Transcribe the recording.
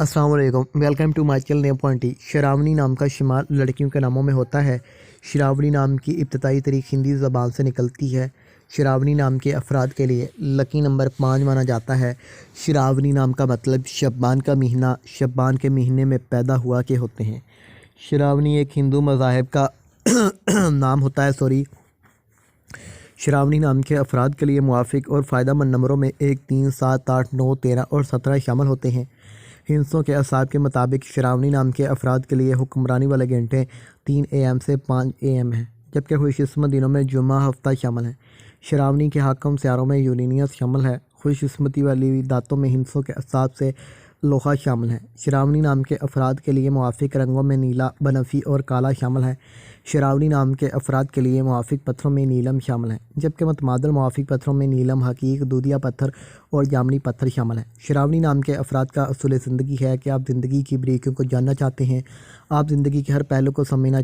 अस्सलाम वालेकुम, welcome to my channel name पॉइंटी। शरावनी नाम का शुमार लड़कियों के नामों में होता है। शरावनी नाम की इब्तदाई तारीख हिंदी ज़बान से निकलती है। शरावनी नाम के अफराद के लिए लकी नंबर 5 माना जाता है। शरावनी नाम का मतलब शब्बान का महीना, शब्बान के महीने में पैदा हुआ के होते हैं। शरावनी एक हिंदू मज़ाहिब का नाम होता है। शरावनी नाम के अफराद के लिए मुआफ़िक और फ़ायदेमंद नंबरों में 1, 3, 7, 8, 9, 13 और 17 शामिल होते हैं। हिंसों के असाब के मुताबिक शरावनी नाम के अफराद के लिए हुक्मरानी वाले घंटे 3 AM से 5 AM हैं, जबकि खुशकिस्मत दिनों में जुम्मा हफ्ता शामिल है। शरावनी के हाकम स्यारों में यूरेनियस शामिल है। खुशकिस्मती वाली दातों में हिंसों के असाब से लोहा शामिल है। शरावनी नाम के अफराद के लिए मुआफ़िक रंगों में नीला, बनफी और काला शामिल है। शरावनी नाम के अफराद के लिए मुआफ़िक पत्थरों में नीलम शामिल है, जबकि मतमादल मुआफ़िक पत्थरों में नीलम, हकीक, दूधिया पत्थर और जामनी पत्थर शामिल है। शरावनी नाम के अफराद का असूल ज़िंदगी है कि आप ज़िंदगी की बारीकियों को जानना चाहते हैं, आप ज़िंदगी के हर पहलू को समझना